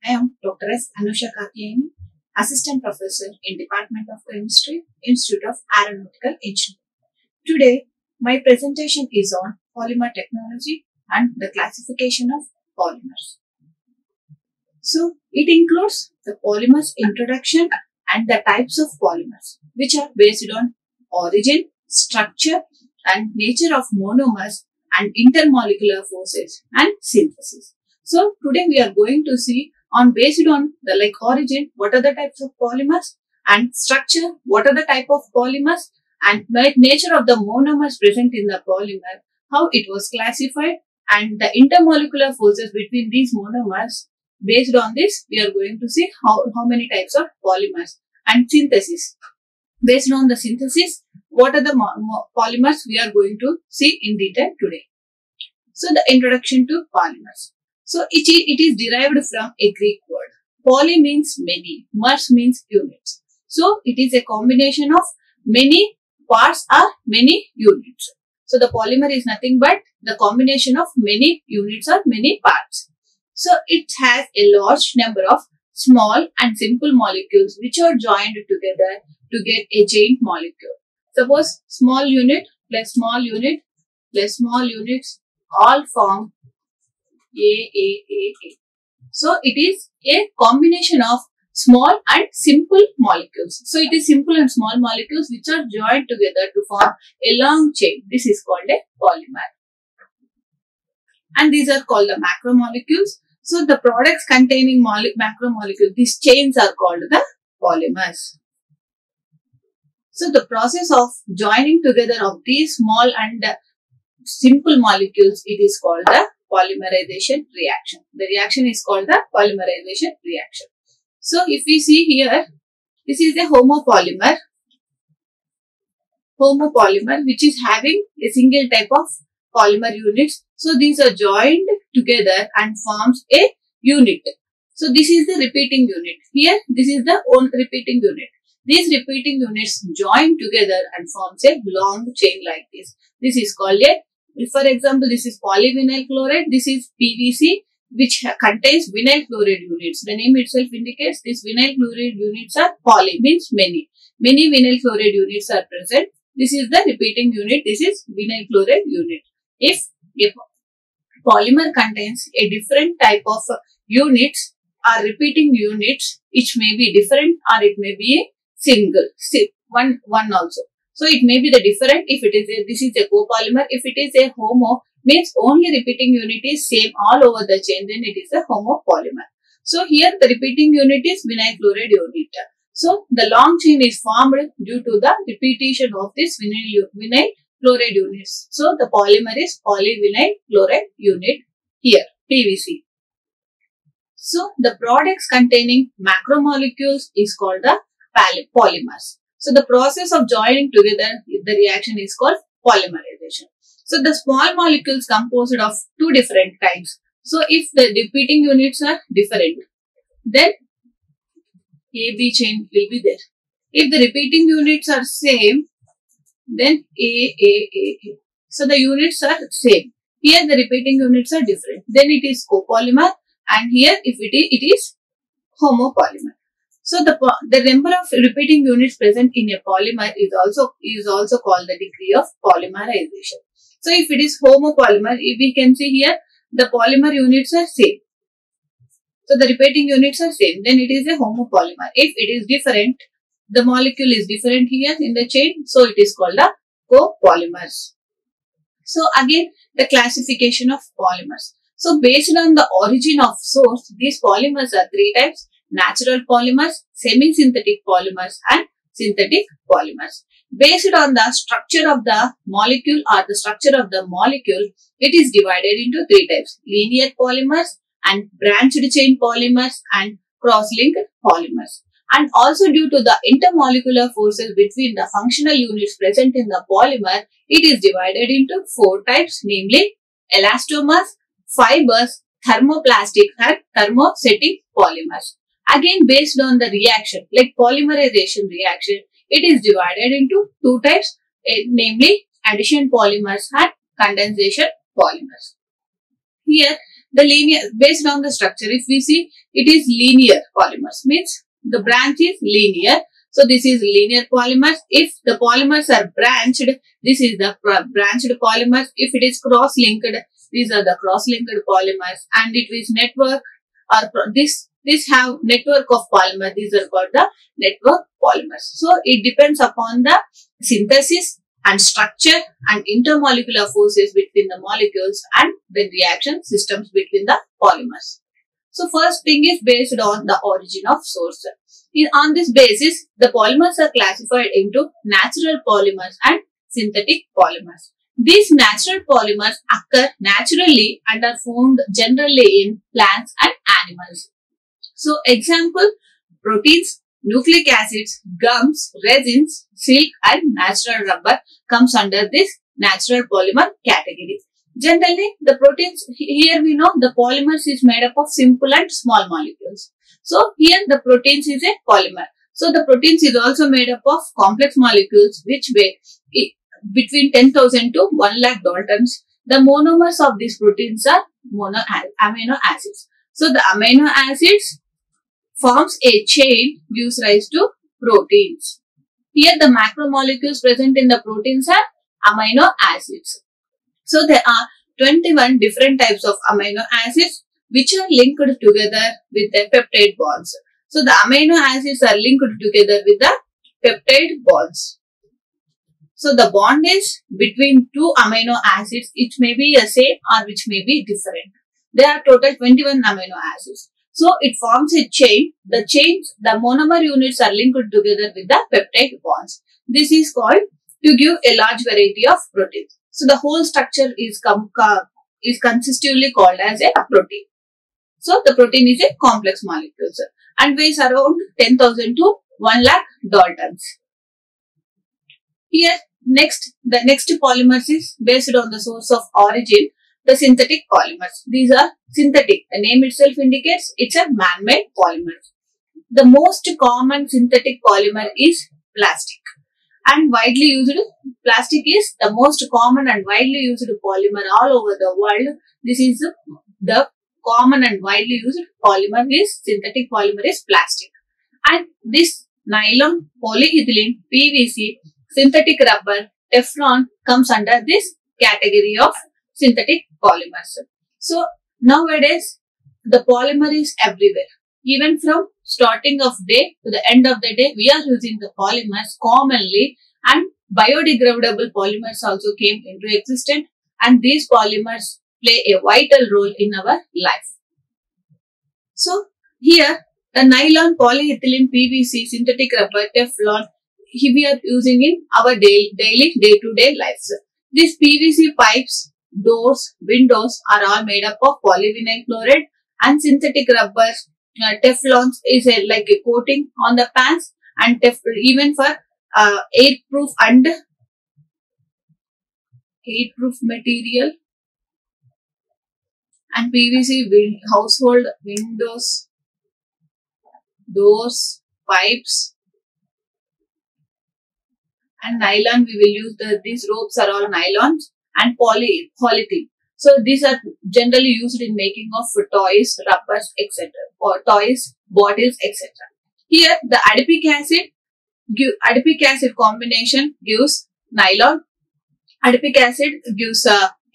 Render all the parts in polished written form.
I am Dr. S. Anusha Kakiyani, Assistant Professor in Department of Chemistry, Institute of Aeronautical Engineering. Today, my presentation is on polymer technology and the classification of polymers. So, it includes the polymers introduction and the types of polymers, which are based on origin, structure, and nature of monomers and intermolecular forces and synthesis. So today we are going to see based on the origin, what are the types of polymers, and structure, what are the type of polymers, and nature of the monomers present in the polymer, how it was classified, and the intermolecular forces between these monomers. Based on this, we are going to see how many types of polymers, and synthesis. Based on the synthesis, what are the polymers we are going to see in detail today. So the introduction to polymers. So it is derived from a Greek word. Poly means many, mers means units. So it is a combination of many parts or many units. So the polymer is nothing but the combination of many units or many parts. So it has a large number of small and simple molecules which are joined together to get a chain molecule. Suppose small unit plus small unit plus small units all form A. So it is a combination of small and simple molecules. So it is simple and small molecules which are joined together to form a long chain. This is called a polymer. And these are called the macromolecules. So the products containing macromolecules, these chains are called the polymers. So the process of joining together of these small and simple molecules, it is called the polymerization reaction. The reaction is called the polymerization reaction. So if we see here, this is a homopolymer which is having a single type of polymer units. So these are joined together and forms a unit. So this is the repeating unit. Here, this is the own repeating unit. These repeating units join together and forms a long chain like this. This is called for example, this is polyvinyl chloride. This is PVC, which contains vinyl chloride units. The name itself indicates these vinyl chloride units are poly, means many. Many vinyl chloride units are present. This is the repeating unit. This is vinyl chloride unit. If a polymer contains a different type of units or repeating units, it may be different or it may be a single, one also. So it may be the different if it is this is a copolymer. If it is a homo, means only repeating unit is same all over the chain, then it is a homopolymer. So here the repeating unit is vinyl chloride unit. So the long chain is formed due to the repetition of this vinyl chloride units. So the polymer is polyvinyl chloride unit here, PVC. So the products containing macromolecules is called the polymers. So the process of joining together the reaction is called polymerization. So the small molecules composed of two different kinds. So if the repeating units are different, then AB chain will be there. If the repeating units are same, then A. So the units are same. Here the repeating units are different. Then it is copolymer, and here if it is homopolymer. So the number of repeating units present in a polymer is also called the degree of polymerization. So if it is homopolymer, if we can see here the polymer units are same. So the repeating units are same, then it is a homopolymer. If it is different, the molecule is different here in the chain, so it is called the copolymers. So again, the classification of polymers. So based on the origin of source, these polymers are three types: natural polymers, semi-synthetic polymers, and synthetic polymers. Based on the structure of the molecule or the structure of the molecule, it is divided into three types: linear polymers and branched chain polymers and cross-linked polymers. And also due to the intermolecular forces between the functional units present in the polymer, it is divided into four types, namely elastomers, fibers, thermoplastic and thermosetting polymers. Again, based on the reaction, like polymerization reaction, it is divided into two types, namely addition polymers and condensation polymers. Here, The linear, based on the structure, if we see, it is linear polymers, means the branch is linear. So this is linear polymers. If the polymers are branched, this is the branched polymers. If it is cross-linked, these are the cross-linked polymers. And it is network, or this have network of polymers. These are called the network polymers. So it depends upon the synthesis and structure and intermolecular forces between the molecules and the reaction systems between the polymers. So first thing is based on the origin of source. On this basis, the polymers are classified into natural polymers and synthetic polymers. These natural polymers occur naturally and are found generally in plants and animals. So example, proteins, nucleic acids, gums, resins, silk and natural rubber comes under this natural polymer category. Generally, the proteins, here we know the polymers is made up of simple and small molecules. So here the proteins is a polymer. So the proteins is also made up of complex molecules which weigh between 10,000 to 1 lakh Daltons. The monomers of these proteins are amino acids. So the amino acids forms a chain, gives rise to proteins. Here the macromolecules present in the proteins are amino acids. So there are 21 different types of amino acids which are linked together with the peptide bonds. So the amino acids are linked together with the peptide bonds. So the bond is between two amino acids. It may be the same or which may be different. There are total 21 amino acids. So it forms a chain. The monomer units are linked together with the peptide bonds. This is called to give a large variety of proteins. So the whole structure is consistently called as a protein. So the protein is a complex molecule and weighs around 10,000 to 1 lakh Daltons. Here the next polymers is based on the source of origin, the synthetic polymers. These are synthetic. The name itself indicates it's a man-made polymer. The most common synthetic polymer is plastic. And widely used, plastic is the most common and widely used polymer all over the world. This is the common and widely used polymer is synthetic polymer is plastic. And this nylon, polyethylene, PVC, synthetic rubber, Teflon comes under this category of synthetic polymers. So nowadays the polymer is everywhere. Even from starting of day to the end of the day, we are using the polymers commonly, and biodegradable polymers also came into existence, and these polymers play a vital role in our life. So here the nylon, polyethylene, PVC, synthetic rubber, Teflon, we are using in our daily day-to-day lives. These PVC pipes, doors, windows are all made up of polyvinyl chloride, and synthetic rubbers, Teflons is like a coating on the pans, and even for airproof material, and PVC household windows, doors, pipes, and nylon we will use these ropes are all nylons, and polythene. So these are generally used in making of toys, rubbers, etc. or toys, bottles, etc. Here the adipic acid combination gives nylon. Adipic acid gives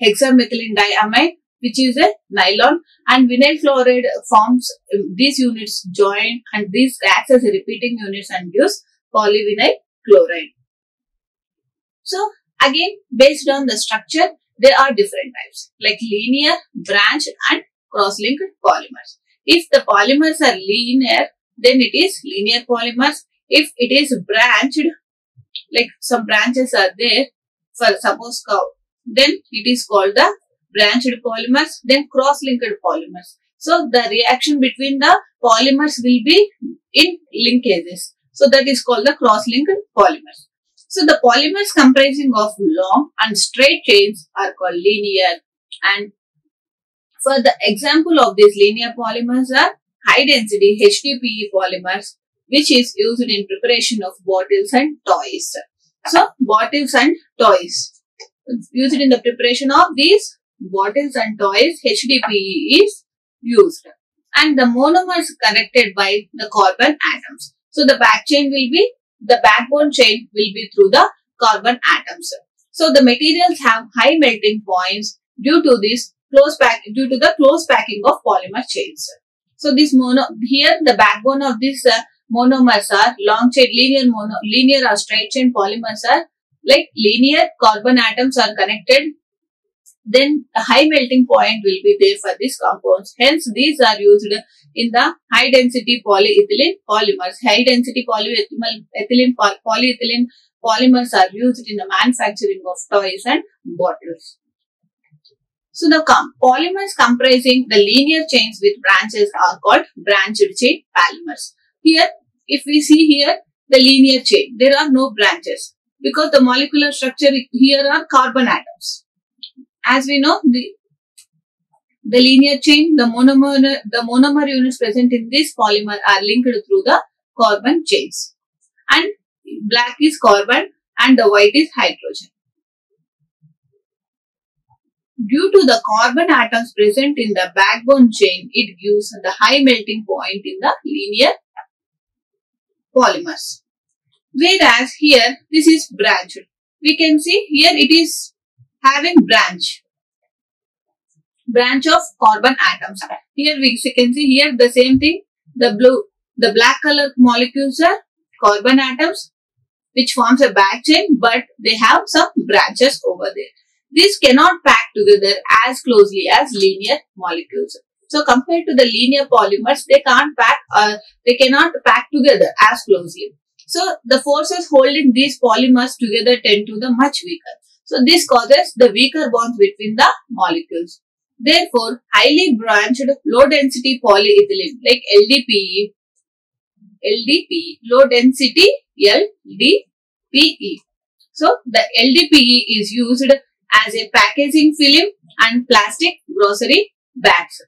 hexamethylene diamide, which is a nylon, and vinyl chloride forms these units join, and these acts as repeating units and gives polyvinyl chloride. So again, based on the structure, there are different types like linear, branched and cross-linked polymers. If the polymers are linear, then it is linear polymers. If it is branched, like some branches are there, for suppose cow, then it is called the branched polymers, then cross-linked polymers. So the reaction between the polymers will be in linkages. So that is called the cross-linked polymers. So the polymers comprising of long and straight chains are called linear, and for the example of these linear polymers are high density HDPE polymers, which is used in preparation of bottles and toys. So bottles and toys used in the preparation of these bottles and toys, HDPE is used. And the monomers connected by the carbon atoms. So the backbone chain will be through the carbon atoms. So the materials have high melting points due to the close packing of polymer chains. So here the backbone of this monomers are long chain, linear or straight chain polymers are like linear carbon atoms are connected. Then a high melting point will be there for these compounds. Hence, these are used in the high density polyethylene polymers. High density polyethylene polymers are used in the manufacturing of toys and bottles. So the polymers comprising the linear chains with branches are called branched chain polymers. Here, if we see here the linear chain, there are no branches because the molecular structure here are carbon atoms. As we know, the linear chain, the monomer units present in this polymer are linked through the carbon chains. And black is carbon and the white is hydrogen. Due to the carbon atoms present in the backbone chain, it gives the high melting point in the linear polymers. Whereas here, this is branched. We can see here it is having branch of carbon atoms. Here we can see here the same thing. The black color molecules are carbon atoms which forms a back chain, but they have some branches over there. These cannot pack together as closely as linear molecules. So compared to the linear polymers, they cannot pack together as closely. So the forces holding these polymers together tend to be much weaker. So this causes the weaker bonds between the molecules. Therefore, highly branched low density polyethylene like LDPE, low density LDPE. So the LDPE is used as a packaging film and plastic grocery bags.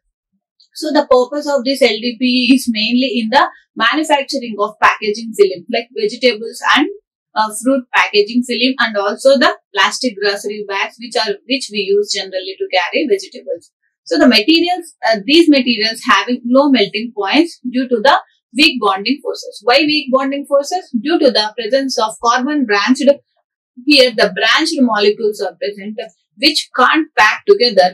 So the purpose of this LDPE is mainly in the manufacturing of packaging film like vegetables and fruit packaging film, and also the plastic grocery bags which we use generally to carry vegetables. So the these materials having low melting points due to the weak bonding forces. Why weak bonding forces? Due to the presence of carbon branched. Here the branched molecules are present which cannot pack together.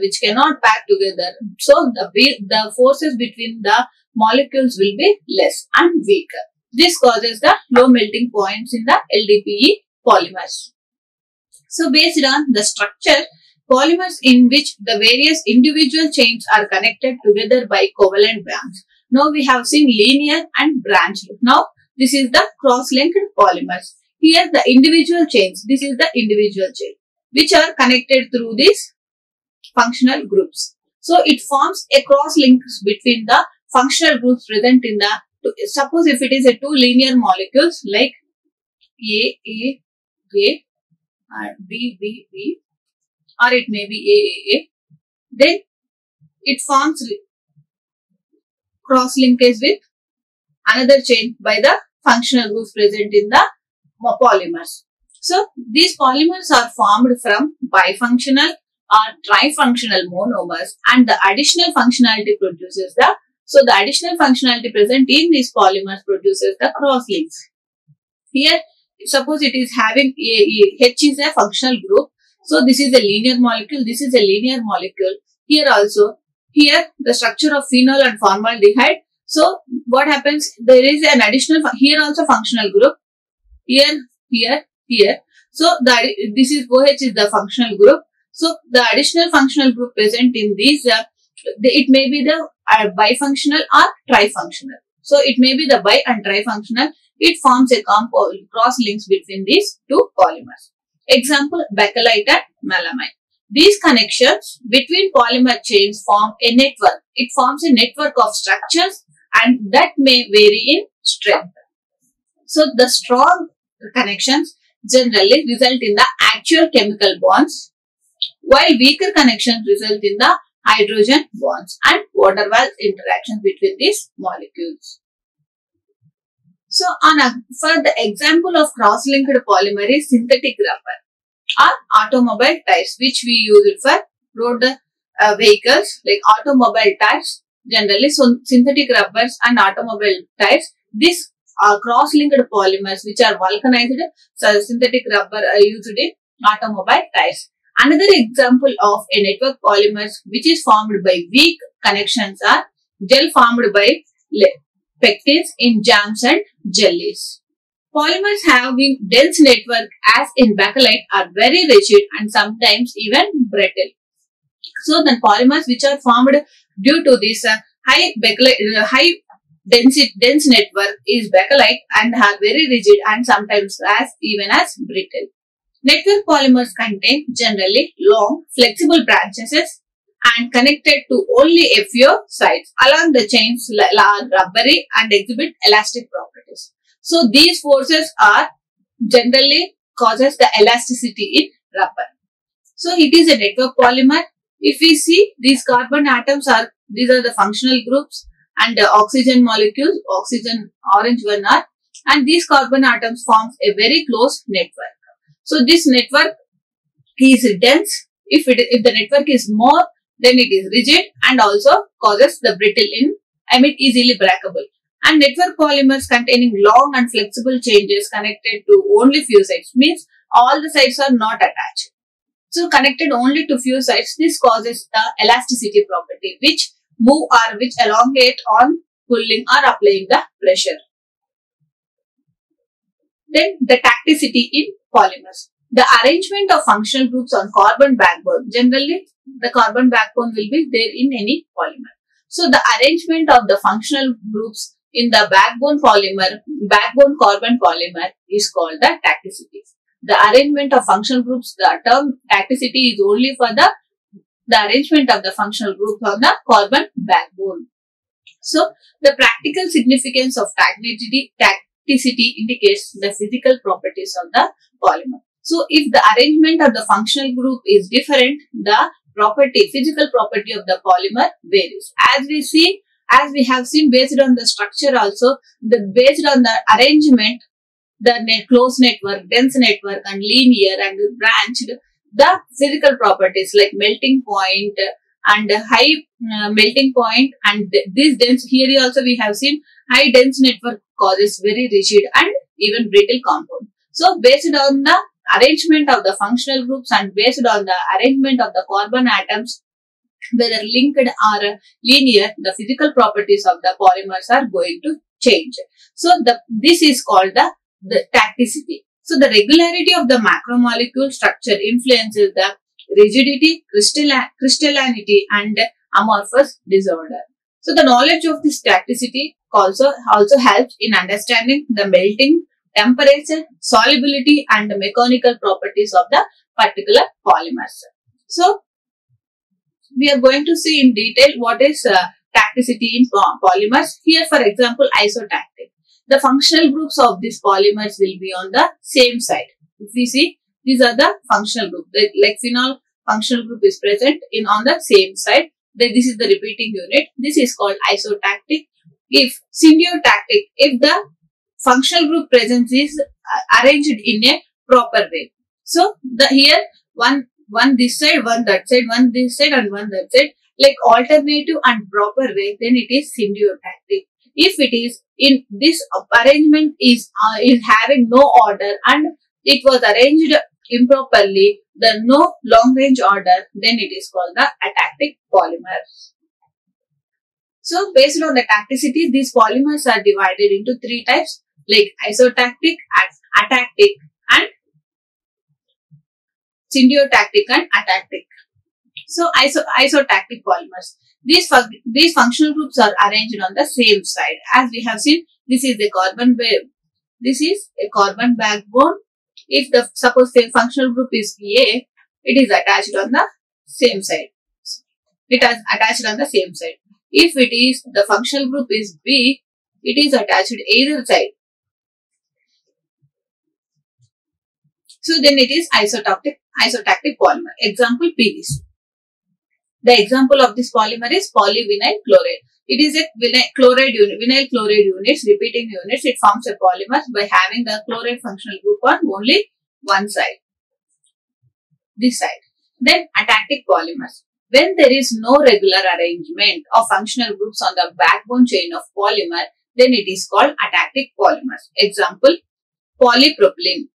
So the forces between the molecules will be less and weaker. This causes the low melting points in the LDPE polymers. So based on the structure, polymers in which the various individual chains are connected together by covalent bonds. Now we have seen linear and branched. Now this is the cross-linked polymers. Here the individual chains, this is the individual chain which are connected through these functional groups. So it forms a cross-link between the functional groups present in the, suppose if it is a two linear molecules like A, and B, or it may be A, then it forms cross-linkage with another chain by the functional groups present in the polymers. So these polymers are formed from bifunctional or trifunctional monomers, and the additional functionality produces the additional functionality present in these polymers produces the cross-links. Here, suppose it is having H is a functional group. So this is a linear molecule. This is a linear molecule. Here also, the structure of phenol and formaldehyde. So what happens? There is an additional, here also functional group. Here. So this is OH is the functional group. So the additional functional group present in these, it may be the bifunctional or trifunctional. So it may be the bi and trifunctional. It forms a compound cross links between these two polymers. Example, bakelite and melamine. These connections between polymer chains form a network. It forms a network of structures and that may vary in strength. So the strong connections generally result in the actual chemical bonds, while weaker connections result in the hydrogen bonds and van der Waals interactions between these molecules. So for the example of cross-linked polymer is synthetic rubber or automobile tires, which we use it for road vehicles like automobile tires, generally synthetic rubbers and automobile tires. These are cross-linked polymers which are vulcanized synthetic rubber used in automobile tires. Another example of a network polymers which is formed by weak connections are gel formed by pectins in jams and jellies. Polymers having dense network as in bakelite are very rigid and sometimes even brittle. So the polymers which are formed due to this high dense network is bakelite and are very rigid and sometimes even as brittle. Network polymers contain generally long, flexible branches and connected to only a few sides. Along the chains are rubbery and exhibit elastic properties. So these forces are generally causes the elasticity in rubber. So it is a network polymer. If we see these carbon atoms these are the functional groups and the oxygen molecules, oxygen orange one are, and these carbon atoms forms a very close network. So this network is dense. If the network is more, then it is rigid and also causes the brittle easily breakable. And network polymers containing long and flexible changes connected to only few sides, means all the sides are not attached. So connected only to few sides, this causes the elasticity property which move or which elongate on pulling or applying the pressure. Then the tacticity in polymers. The arrangement of functional groups on carbon backbone. Generally, the carbon backbone will be there in any polymer. So the arrangement of the functional groups in the backbone carbon polymer is called the tacticity. The arrangement of functional groups, the term tacticity is only for the arrangement of the functional groups on the carbon backbone. So the practical significance of tacticity indicates the physical properties of the polymer. So if the arrangement of the functional group is different, the physical property of the polymer varies. As we have seen based on the structure also, based on the arrangement, the close network, dense network and linear and branched, the physical properties like melting point and high melting point and this dense, here also we have seen high dense network causes very rigid and even brittle compound. So based on the arrangement of the functional groups and based on the arrangement of the carbon atoms, whether linked or linear, the physical properties of the polymers are going to change. So this is called the tacticity. So the regularity of the macromolecule structure influences the rigidity, crystallinity and amorphous disorder. So the knowledge of this tacticity also helps in understanding the melting, temperature, solubility and the mechanical properties of the particular polymers. So we are going to see in detail what is tacticity in polymers. Here for example, isotactic. The functional groups of these polymers will be on the same side. If we see, these are the functional group. Like phenol functional group is present on the same side. This is the repeating unit. This is called isotactic. If symbiotic, if the functional group presence is arranged in a proper way. So here one this side, one that side, one this side and one that side, like alternative and proper way, then it is symbiotic. If it is in this arrangement is having no order and it was arranged improperly, the no long range order, then it is called the atactic polymer. So based on the tacticity, these polymers are divided into three types like isotactic, atactic and symbiotic and atactic. So isotactic polymers. These functional groups are arranged on the same side. As we have seen, this is the carbon backbone. If the suppose the functional group is A, it is attached on the same side. It is attached on the same side. If it is the functional group is B, it is attached either side. So then it is isotactic polymer. Example PVC. The example of this polymer is polyvinyl chloride. It is a vinyl chloride units, repeating units. It forms a polymer by having the chloride functional group on only one side. This side. Then atactic polymers. When there is no regular arrangement of functional groups on the backbone chain of polymer, then it is called atactic polymers. Example, polypropylene.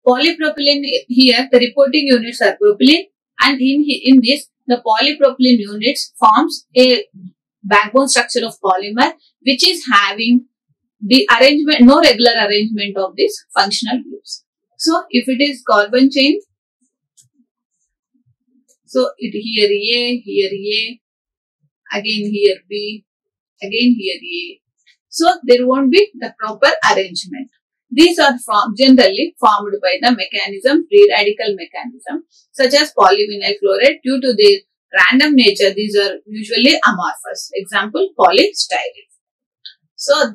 Polypropylene, here the reporting units are propylene, and in this the polypropylene units forms a backbone structure of polymer which is having the arrangement, no regular arrangement of these functional groups. So if it is carbon chain, so it here A, again here B, again here A. So there won't be the proper arrangement. These are generally formed by the mechanism, free radical mechanism, such as polyvinyl chloride. Due to their random nature, these are usually amorphous. Example, polystyrene. So,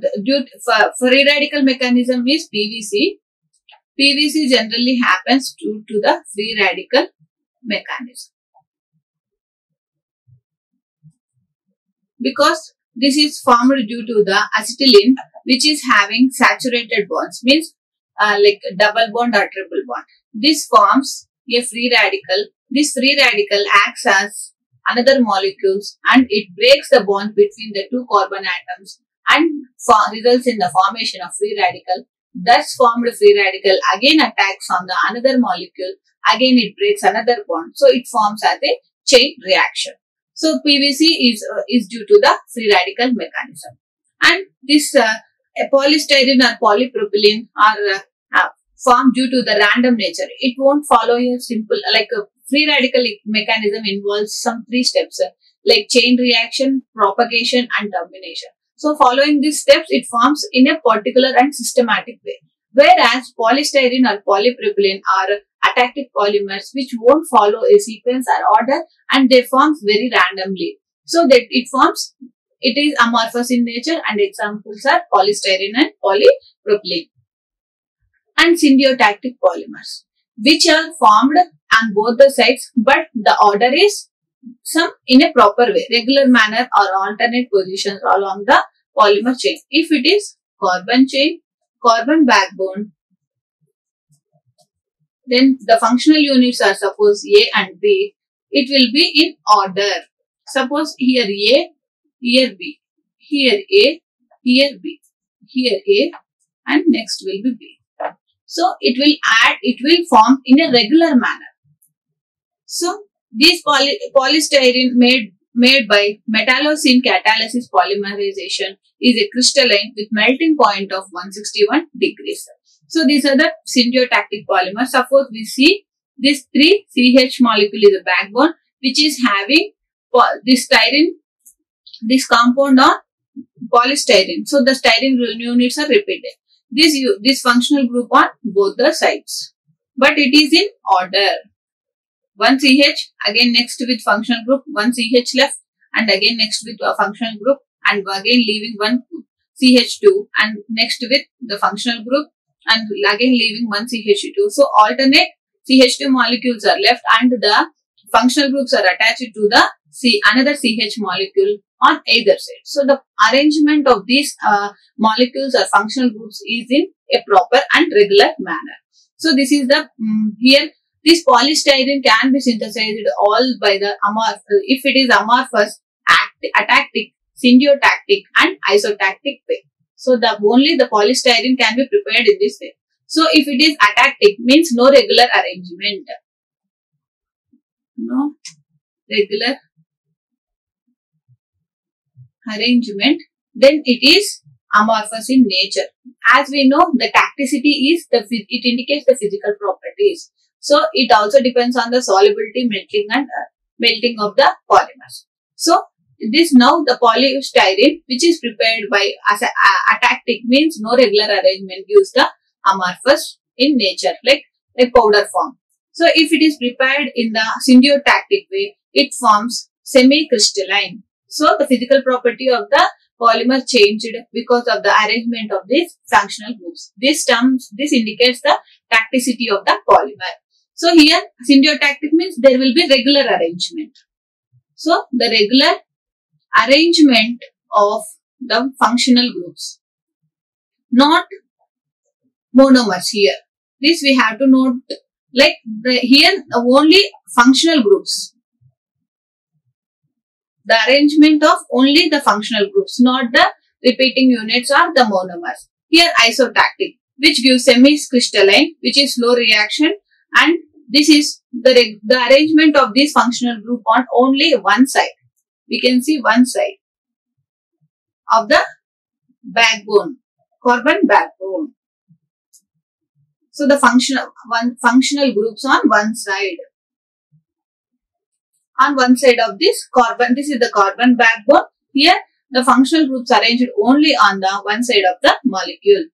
free radical mechanism is PVC. PVC generally happens due to the free radical mechanism. Because this is formed due to the acetylene, which is having saturated bonds, means like double bond or triple bond. This forms a free radical. This free radical acts as another molecules and it breaks the bond between the two carbon atoms and results in the formation of free radical. Thus formed free radical again attacks on the another molecule. Again it breaks another bond. So it forms as a chain reaction. So PVC is due to the free radical mechanism. And this polystyrene or polypropylene are formed due to the random nature. It won't follow a simple, like a free radical mechanism involves some 3 steps like chain reaction, propagation and termination. So following these steps, it forms in a particular and systematic way. Whereas polystyrene or polypropylene are atactic polymers which won't follow a sequence or order and they form very randomly. So that it is amorphous in nature, and examples are polystyrene and polypropylene. And syndiotactic polymers, which are formed on both the sides, but the order is some in a proper way, regular manner or alternate positions along the polymer chain. If it is carbon chain, carbon backbone, then the functional units are suppose A and B. It will be in order. Suppose here A, here B, here A, here B, here A, and next will be B. So it will form in a regular manner. So these polystyrene made by metallocene catalysis polymerization is a crystalline with melting point of 161 degrees. So these are the syndiotactic polymers. Suppose we see this 3CH molecule is a backbone which is having this styrene, this compound on polystyrene. So the styrene units are repeated. This functional group on both the sides, but it is in order. 1 CH, again next with functional group, 1 CH left, and again next with a functional group, and again leaving 1 CH2, and next with the functional group, and again leaving 1 CH2. So alternate CH2 molecules are left, and the functional groups are attached to the another CH molecule on either side. So the arrangement of these molecules or functional groups is in a proper and regular manner. So this is the here this polystyrene can be synthesized all by the if it is amorphous, atactic, syndiotactic and isotactic way. So only the polystyrene can be prepared in this way. So if it is atactic, means no regular arrangement. No regular arrangement, then it is amorphous in nature. As we know, the tacticity is it indicates the physical properties. So it also depends on the solubility, melting and melting of the polymers. So this now the polystyrene which is prepared by as atactic means no regular arrangement gives the amorphous in nature like a powder form. So if it is prepared in the syndiotactic way, it forms semi-crystalline. So the physical property of the polymer changed because of the arrangement of these functional groups. This indicates the tacticity of the polymer. So here syndiotactic means there will be regular arrangement. So the regular arrangement of the functional groups, not monomers here. This we have to note, like here only functional groups. the arrangement of only the functional groups, not the repeating units or the monomers. Here isotactic, which gives semi-crystalline, which is low reaction, and this is the arrangement of this functional group on only one side. We can see one side of the backbone, carbon backbone. So the functional groups on one side. On one side of this carbon, this is the carbon backbone. Here the functional groups arranged only on the one side of the molecule.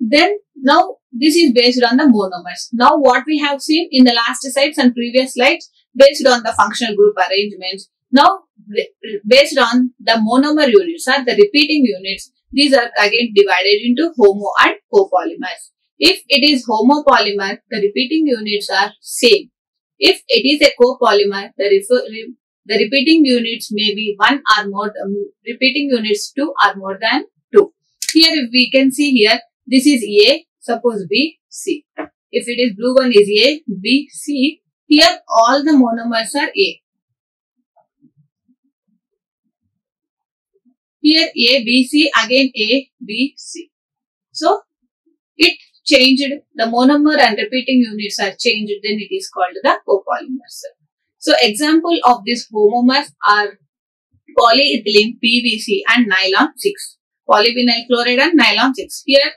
Then now this is based on the monomers. Now what we have seen in the last slides and previous slides based on the functional group arrangements. Now based on the monomer units or the repeating units, these are again divided into homo and copolymers. If it is homopolymer, the repeating units are same. If it is a copolymer, the repeating units may be one or more, repeating units 2 or more than 2. Here if we can see here, this is A, suppose B, C. If it is blue one is A, B, C. Here all the monomers are A. Here A, B, C, again A, B, C. So it changed, the monomer and repeating units are changed, then it is called the copolymers. So example of this homomers are polyethylene, PVC and nylon 6. Polyvinyl chloride and nylon 6. Here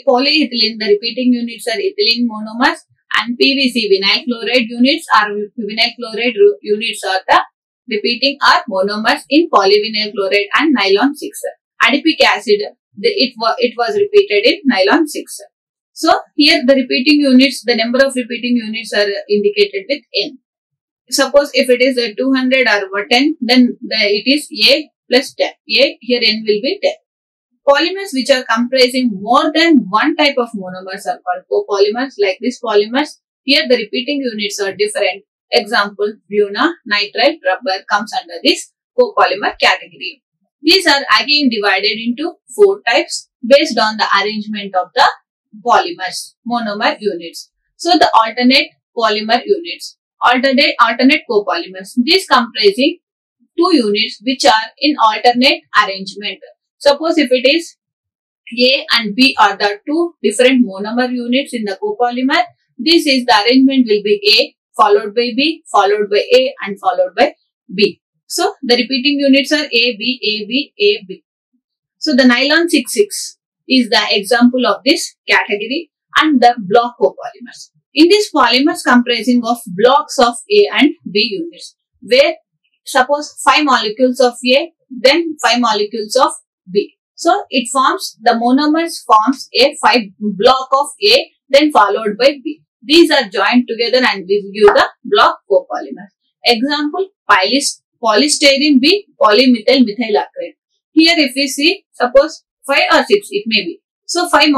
polyethylene, the repeating units are ethylene monomers, and PVC vinyl chloride units are the repeating are monomers in polyvinyl chloride and nylon 6. Adipic acid, it was repeated in nylon 6. So here the repeating units, the number of repeating units are indicated with N. Suppose if it is a 200 or 10, then it is A plus 10. A, here N will be 10. Polymers which are comprising more than one type of monomers are called copolymers. Like this polymers, here the repeating units are different. Example, buna, nitrile, rubber comes under this copolymer category. These are again divided into 4 types based on the arrangement of the polymers, monomer units. So the alternate polymer units, alternate copolymers. These comprising 2 units which are in alternate arrangement. Suppose if it is A and B are the 2 different monomer units in the copolymer, this is the arrangement will be A followed by B, followed by A and followed by B. So the repeating units are A, B, A, B, A, B. So the nylon 6,6 is the example of this category, and the block copolymers. In these polymers comprising of blocks of A and B units, where suppose 5 molecules of A, then 5 molecules of B. So it forms, the monomers forms a 5 block of A, then followed by B. These are joined together and will give the block copolymers. Example, polystyrene B, polymethyl methyl acrylate. Here if we see, suppose 5 or 6 it may be. So 5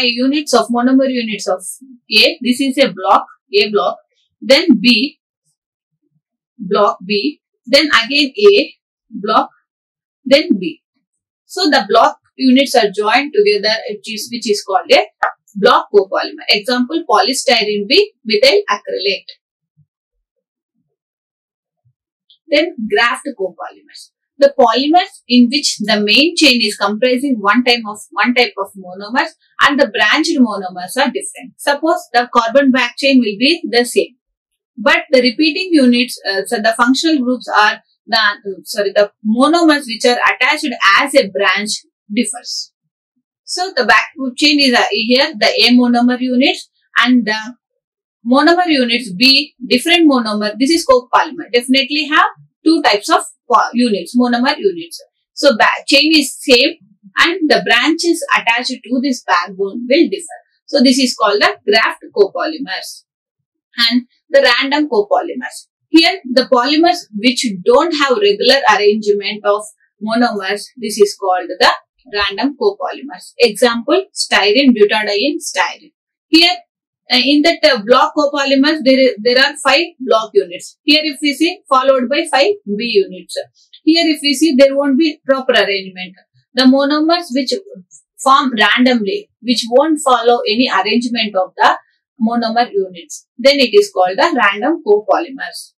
units of monomer units of A, this is a block, A block, then B, block B, then again A, block, then B. So the block units are joined together, which is called a block copolymer. Example, polystyrene B, methyl acrylate. Then graft copolymers. The polymers in which the main chain is comprising one type of monomers and the branched monomers are different. Suppose the carbon back chain will be the same, but the repeating units, so the functional groups are the monomers which are attached as a branch differs. So the back chain is here the A monomer units and the monomer units B different monomer. This is copolymer. Definitely have 2 types of units, monomer units. So back chain is same and the branches attached to this backbone will differ. So this is called the graft copolymers and the random copolymers. Here the polymers which don't have regular arrangement of monomers, this is called the random copolymers. Example, styrene, butadiene, styrene. Here in that block copolymers there are 5 block units. Here if we see followed by 5 B units. Here if we see there won't be proper arrangement. The monomers which form randomly, which won't follow any arrangement of the monomer units, then it is called the random copolymers.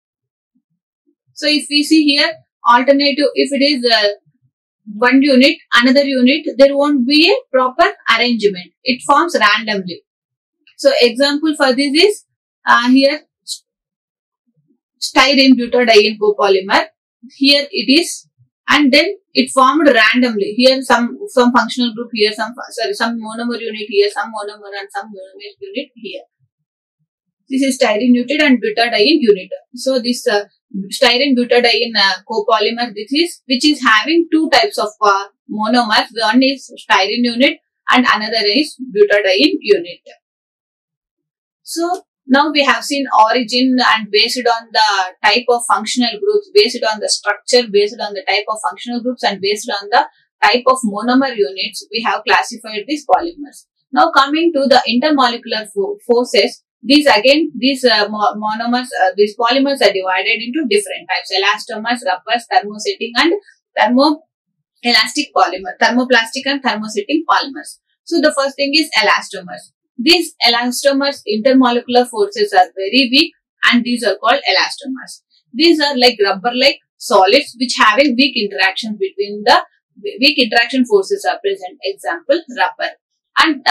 So if we see here alternative, if it is one unit, another unit, there won't be a proper arrangement. It forms randomly. So example for this is here styrene butadiene copolymer. Here it is, and then it formed randomly. Here some functional group, here some monomer unit, here some monomer and some monomer unit here. This is styrene unit and butadiene unit. So this styrene butadiene copolymer, which is having two types of monomers. One is styrene unit and another is butadiene unit. So now we have seen origin, and based on the type of functional groups, based on the structure, based on the type of functional groups, and based on the type of monomer units, we have classified these polymers. Now coming to the intermolecular forces, these monomers, these polymers are divided into different types: elastomers, rubbers, thermosetting and thermoelastic polymer, thermoplastic and thermosetting polymers. So the first thing is elastomers. These elastomers intermolecular forces are very weak, and these are called elastomers. These are like rubber-like solids which having weak interactions between the weak interaction forces are present. Example, rubber. And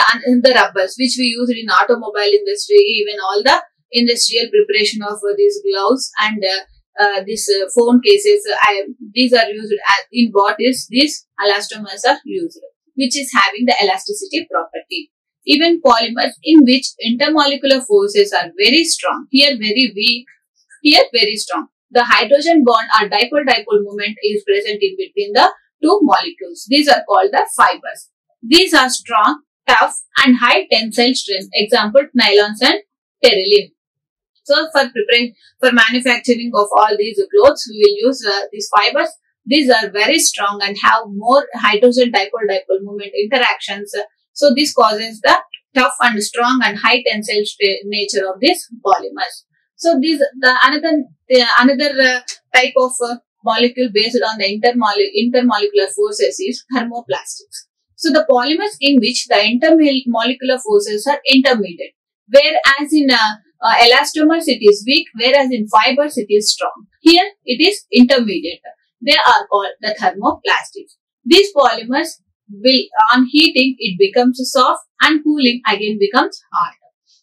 the rubbers which we use in automobile industry, even all the industrial preparation of these gloves and these phone cases, these are used in what is these elastomers are used, which is having the elasticity property. Even polymers in which intermolecular forces are very strong, here very weak, here very strong. The hydrogen bond or dipole-dipole moment is present in between the two molecules. These are called the fibers. These are strong, tough and high tensile strength. Example, nylons and terylene. So for manufacturing of all these clothes, we will use these fibers. These are very strong and have more hydrogen dipole-dipole moment interactions. So this causes the tough and strong and high tensile nature of these polymers. So another type of molecule based on the intermolecular forces is thermoplastics. So the polymers in which the intermolecular forces are intermediate, whereas in elastomers it is weak, whereas in fibers it is strong. Here it is intermediate. They are called the thermoplastics. These polymers will, on heating, it becomes soft, and cooling again becomes hard.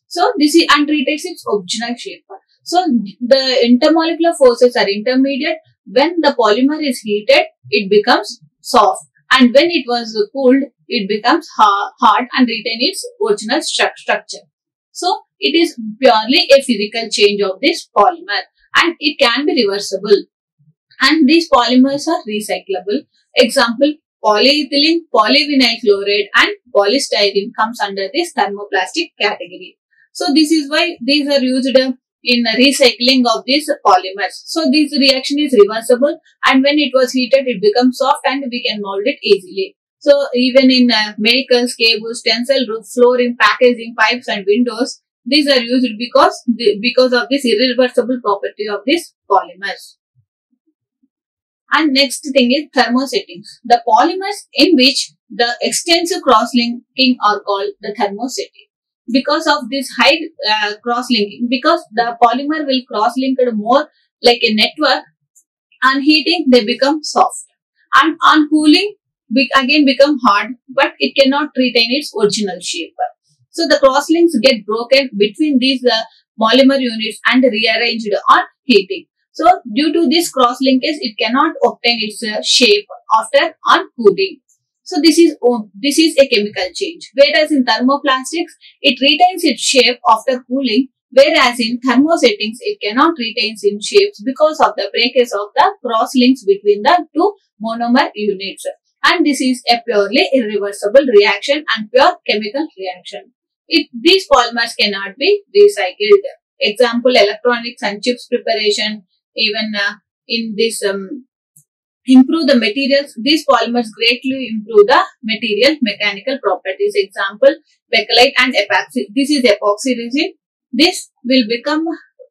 So this is and retains its original shape. So the intermolecular forces are intermediate. When the polymer is heated, it becomes soft, and when it was cooled, it becomes hard and retain its original structure. So it is purely a physical change of this polymer, and it can be reversible. And these polymers are recyclable. Example, polyethylene, polyvinyl chloride and polystyrene comes under this thermoplastic category. So this is why these are used in recycling of these polymers. So this reaction is reversible, and when it was heated, it becomes soft and we can mold it easily. So even in medicals, cables, tensile roof, flooring, packaging, pipes and windows, these are used because of this irreversible property of these polymers. And next thing is thermosettings. The polymers in which the extensive cross-linking are called the thermosetting. Because of this high cross-linking, because the polymer will cross-link more like a network, on heating they become soft, and on cooling again become hard, but it cannot retain its original shape. So the cross-links get broken between these polymer units and rearranged on heating. So due to this cross-linkage, it cannot obtain its shape after on cooling. So this is a chemical change. Whereas in thermoplastics, it retains its shape after cooling. Whereas in thermosettings, it cannot retain its shapes because of the breakage of the cross-links between the two monomer units. And this is a purely irreversible reaction and pure chemical reaction. These polymers cannot be recycled. Example, electronics and chips preparation. Even in this improve the materials, these polymers greatly improve the material mechanical properties. Example, bakelite and epoxy. This is epoxy resin. This will become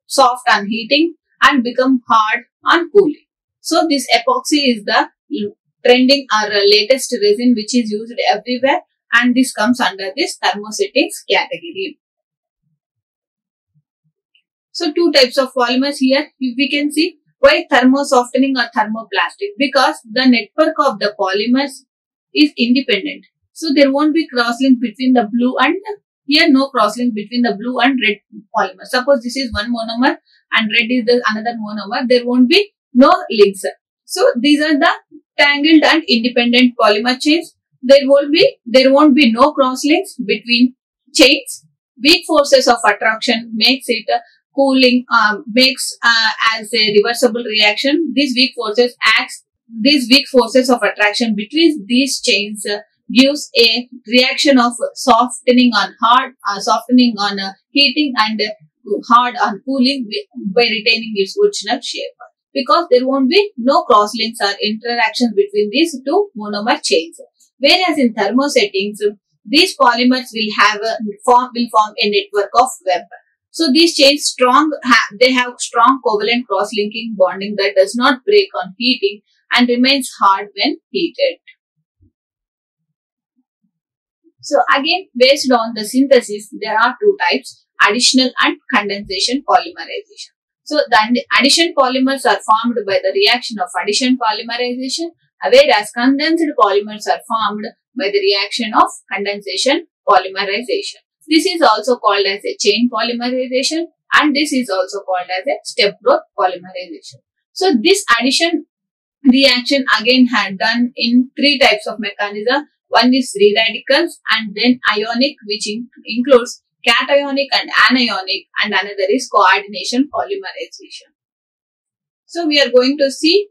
soft on heating and become hard on cooling. So this epoxy is the trending or latest resin which is used everywhere, and this comes under this thermosettings category. So two types of polymers here we can see. Why thermo-softening or thermoplastic? Because the network of the polymers is independent. So there won't be crosslink between the blue and here no crosslink between the blue and red polymer. Suppose this is one monomer and red is the another monomer. There won't be no links. So these are the tangled and independent polymer chains. There won't be no crosslinks between chains. Weak forces of attraction makes it cooling, makes as a reversible reaction. These weak forces of attraction between these chains gives a reaction of softening on hard, heating and hard on cooling by retaining its original shape. Because there won't be no crosslinks or interactions between these two monomer chains. Whereas in thermosettings, these polymers will form a network of web. So these chains they have strong covalent cross-linking bonding that does not break on heating and remains hard when heated. So again, based on the synthesis, there are two types, additional and condensation polymerization. So the addition polymers are formed by the reaction of addition polymerization, whereas condensed polymers are formed by the reaction of condensation polymerization. This is also called as a chain polymerization and this is also called as a step growth polymerization. So this addition reaction again had done in three types of mechanism. One is free radicals and then ionic, which includes cationic and anionic, and another is coordination polymerization. So we are going to see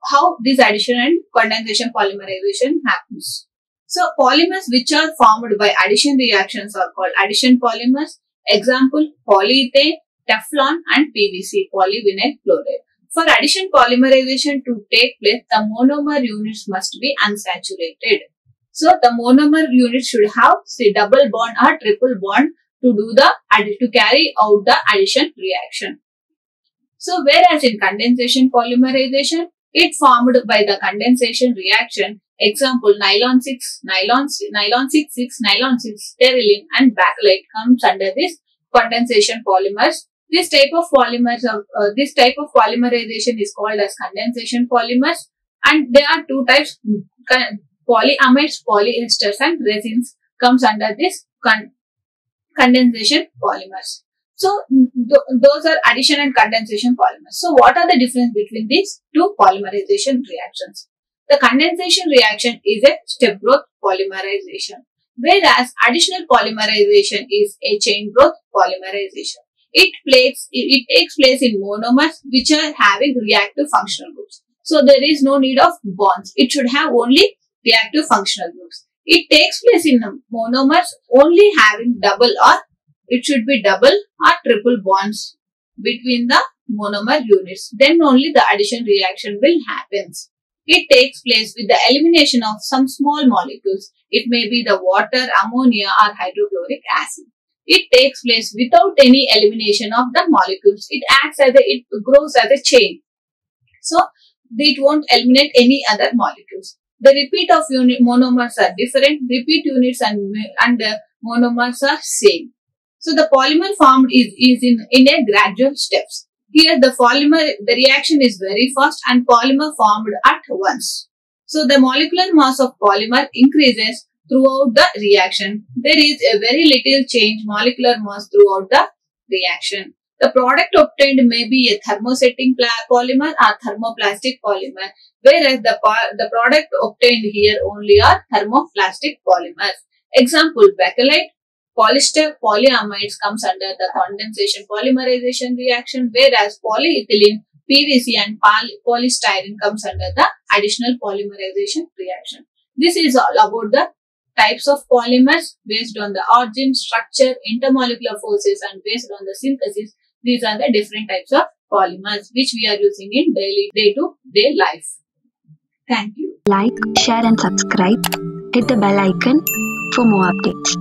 how this addition and condensation polymerization happens. So polymers which are formed by addition reactions are called addition polymers. Example, polyethane, Teflon and PVC, polyvinyl chloride. For addition polymerization to take place, the monomer units must be unsaturated. So the monomer unit should have say double bond or triple bond to carry out the addition reaction. So whereas in condensation polymerization, it formed by the condensation reaction. Example, nylon 6, nylon 6, nylon 6, sterylene and bakelite comes under this condensation polymers. This type of polymerization is called as condensation polymers, and there are two types: polyamides, polyesters, and resins comes under this condensation polymers. So those are addition and condensation polymers. So what are the difference between these two polymerization reactions? The condensation reaction is a step growth polymerization, whereas additional polymerization is a chain growth polymerization. It takes place in monomers which are having reactive functional groups. So there is no need of bonds. It should have only reactive functional groups. It takes place in monomers only having double or triple bonds between the monomer units. Then only the addition reaction will happen. It takes place with the elimination of some small molecules. It may be the water, ammonia or hydrochloric acid. It takes place without any elimination of the molecules. It grows as a chain. So it won't eliminate any other molecules. The repeat of monomers are different. Repeat units and monomers are same. So the polymer formed is in a gradual steps. Here the reaction is very fast and polymer formed at once. So the molecular mass of polymer increases throughout the reaction. There is a very little change molecular mass throughout the reaction. The product obtained may be a thermosetting polymer or thermoplastic polymer, whereas the product obtained here only are thermoplastic polymers. Example, bakelite, polyester, polyamides comes under the condensation polymerization reaction, whereas polyethylene, PVC and polystyrene comes under the additional polymerization reaction. This is all about the types of polymers based on the origin, structure, intermolecular forces and based on the synthesis. These are the different types of polymers which we are using in day-to-day life. Thank you. Like, share and subscribe. Hit the bell icon for more updates.